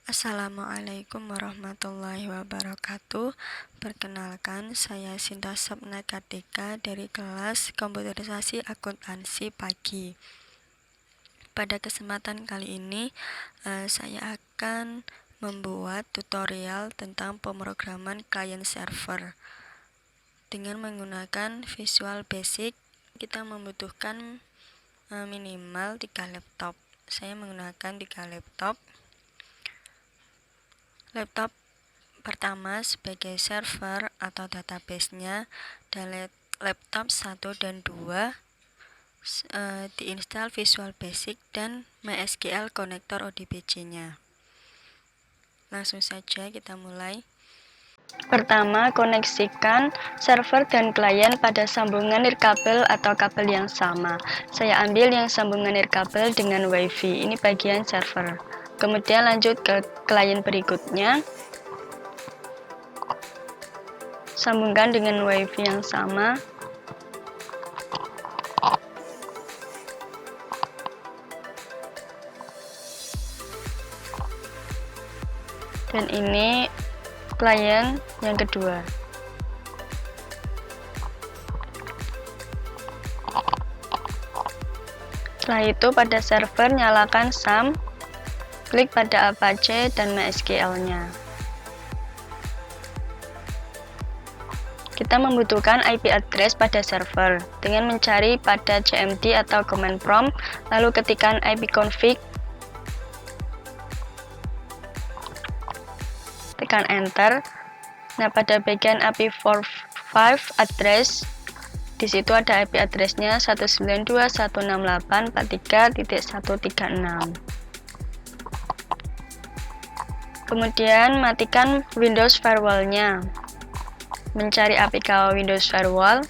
Assalamualaikum warahmatullahi wabarakatuh. Perkenalkan, saya Sinta Sapna Kartika dari kelas Komputerisasi Akuntansi Pagi. Pada kesempatan kali ini, saya akan membuat tutorial tentang pemrograman client server. Dengan menggunakan Visual Basic, kita membutuhkan minimal 3 laptop. Saya menggunakan 3 laptop. Laptop pertama sebagai server atau database-nya, dan laptop 1 dan 2 diinstal Visual Basic dan MySQL Connector ODBC-nya. Langsung saja kita mulai. Pertama, koneksikan server dan klien pada sambungan nirkabel atau kabel yang sama. Saya ambil yang sambungan nirkabel dengan WiFi. Ini bagian server. Kemudian lanjut ke klien berikutnya. Sambungkan dengan WiFi yang sama. Dan ini klien yang kedua. Setelah itu pada server nyalakan SAM, klik pada Apache dan MySQL-nya. Kita membutuhkan IP address pada server dengan mencari pada cmd atau command prompt, lalu ketikkan ipconfig, tekan enter. Nah, pada bagian IP45 address, di situ ada IP address-nya 192.168.43.136. Kemudian matikan Windows Firewall-nya. Mencari APK Windows Firewall.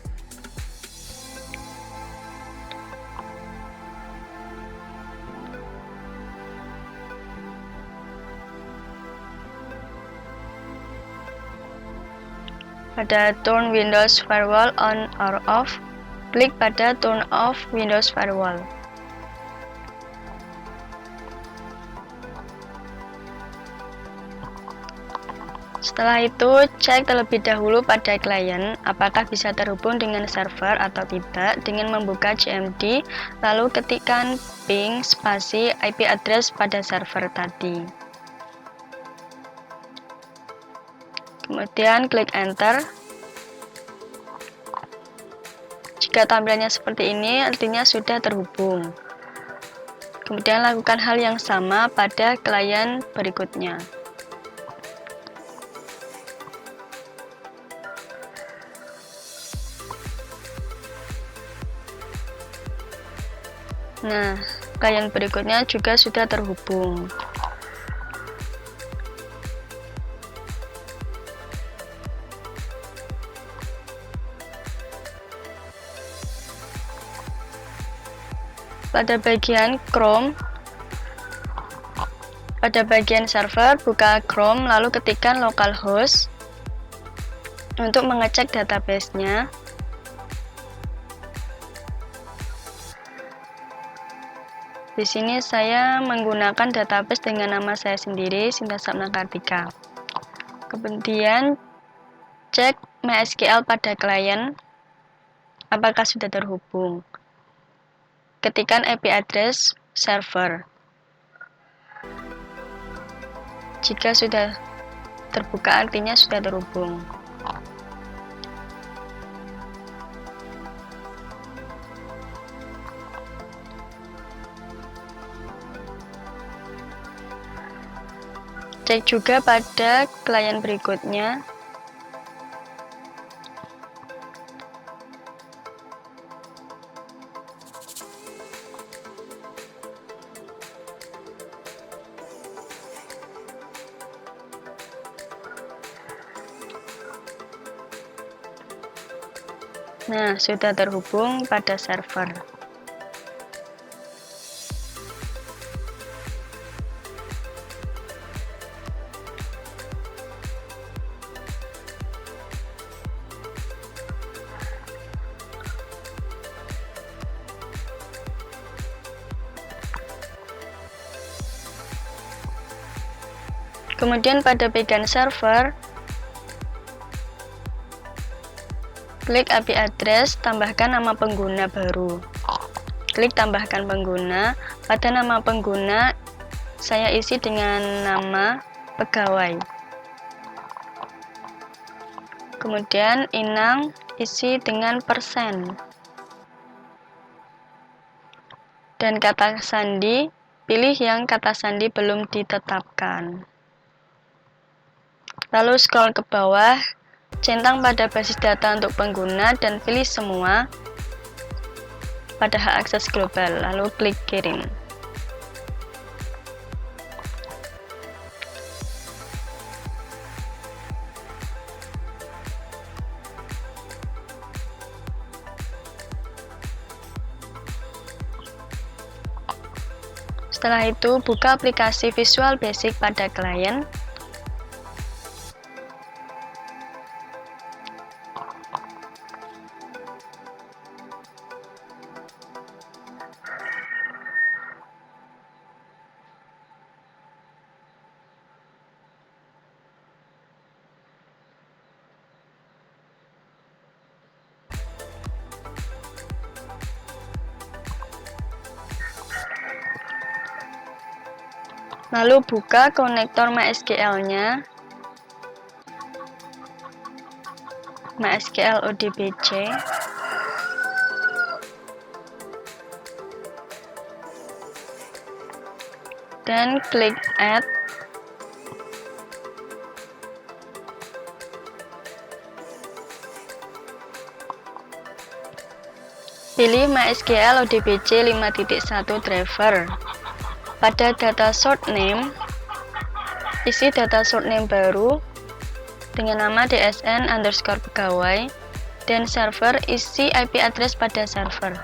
Pada Turn Windows Firewall on or off, klik pada Turn off Windows Firewall. Setelah itu, cek terlebih dahulu pada klien apakah bisa terhubung dengan server atau tidak dengan membuka cmd, lalu ketikkan ping spasi IP address pada server tadi. Kemudian klik enter. Jika tampilannya seperti ini, artinya sudah terhubung. Kemudian lakukan hal yang sama pada klien berikutnya. Nah, klien berikutnya juga sudah terhubung. Pada bagian Chrome, pada bagian server, buka Chrome lalu ketikkan localhost untuk mengecek database-nya. Di sini saya menggunakan database dengan nama saya sendiri, Sinta Sapna Kartika. Kemudian cek MySQL pada klien apakah sudah terhubung. Ketikkan IP address server. Jika sudah terbuka, artinya sudah terhubung. Cek juga pada klien berikutnya. Nah, sudah terhubung pada server. Kemudian pada bagian server, klik IP address, tambahkan nama pengguna baru. Klik tambahkan pengguna. Pada nama pengguna, saya isi dengan nama pegawai. Kemudian inang isi dengan persen. Dan kata sandi, pilih yang kata sandi belum ditetapkan. Lalu scroll ke bawah, centang pada basis data untuk pengguna dan pilih semua pada hak akses global, lalu klik kirim. Setelah itu, buka aplikasi Visual Basic pada klien. Lalu buka konektor MySQL-nya, MySQL ODBC. Dan klik Add. Pilih MySQL ODBC 5.1 driver. Pada data sort name, isi data sort name baru dengan nama dsn_pegawai dan server, isi IP address pada server.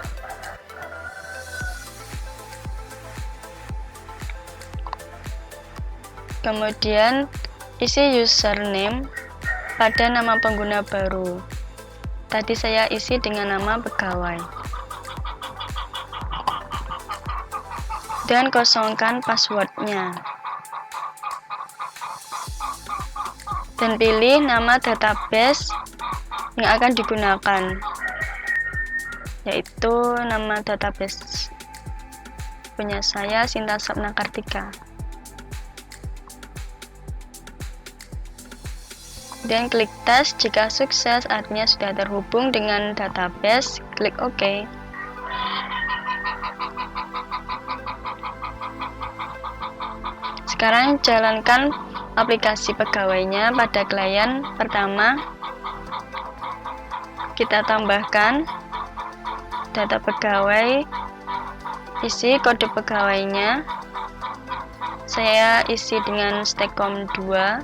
Kemudian isi username pada nama pengguna baru. Tadi saya isi dengan nama pegawai. Dan kosongkan passwordnya. Dan pilih nama database yang akan digunakan, yaitu nama database punya saya Sinta Sapnakartika. Dan klik tes. Jika sukses, artinya sudah terhubung dengan database, klik OK. Sekarang jalankan aplikasi pegawainya pada klien. Pertama, kita tambahkan data pegawai, isi kode pegawainya. Saya isi dengan Stekom 2.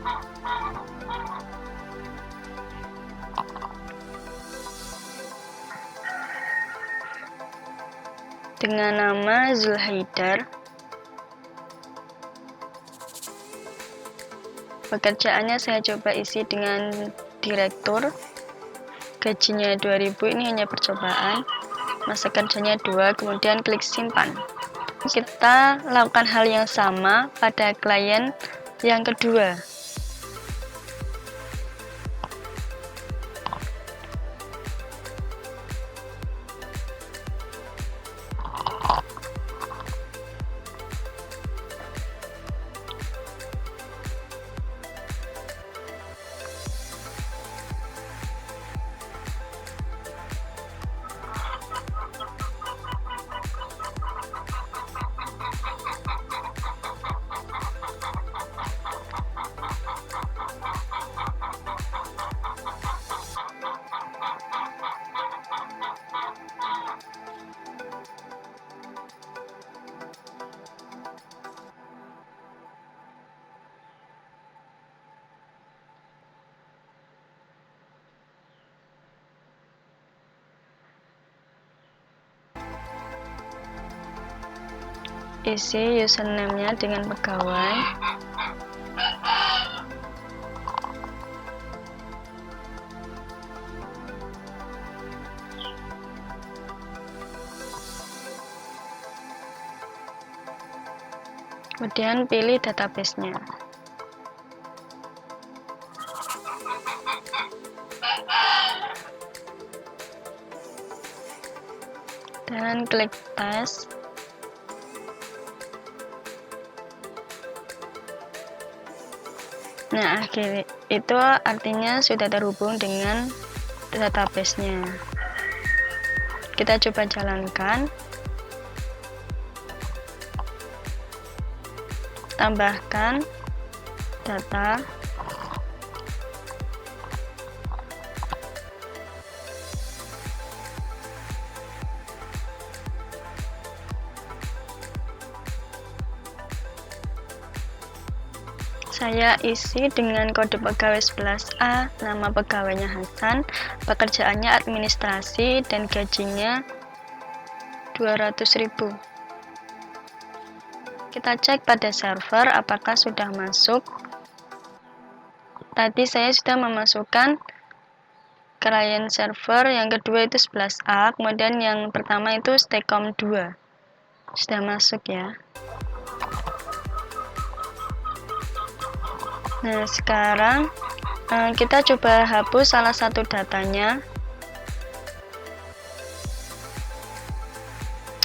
Dengan nama Zulhaidar. Pekerjaannya saya coba isi dengan direktur. Gajinya 2000, ini hanya percobaan. Masa kerjanya 2, kemudian klik simpan. Kita lakukan hal yang sama pada klien yang kedua. Isi username-nya dengan pegawai. Kemudian pilih database-nya. dan klik tes. Nah, akhirnya itu artinya sudah terhubung dengan database-nya. Kita coba jalankan. Tambahkan data. Saya isi dengan kode pegawai 11A, nama pegawainya Hasan, pekerjaannya administrasi, dan gajinya 200.000. Kita cek pada server apakah sudah masuk. Tadi saya sudah memasukkan client server, yang kedua itu 11A, kemudian yang pertama itu Staycom 2. Sudah masuk ya. Nah, sekarang kita coba hapus salah satu datanya.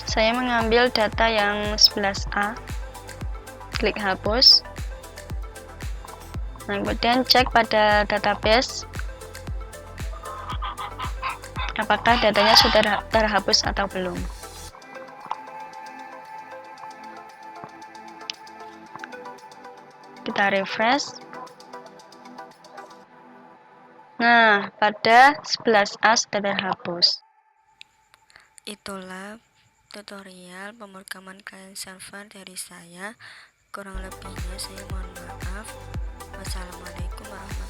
Saya mengambil data yang 11A. Klik hapus. Nah, kemudian cek pada database apakah datanya sudah terhapus atau belum. Kita refresh. Nah, pada 11A sudah terhapus. Itulah tutorial pemrograman client server dari saya. Kurang lebihnya saya mohon maaf. Wassalamualaikum warahmatullahi wabarakatuh.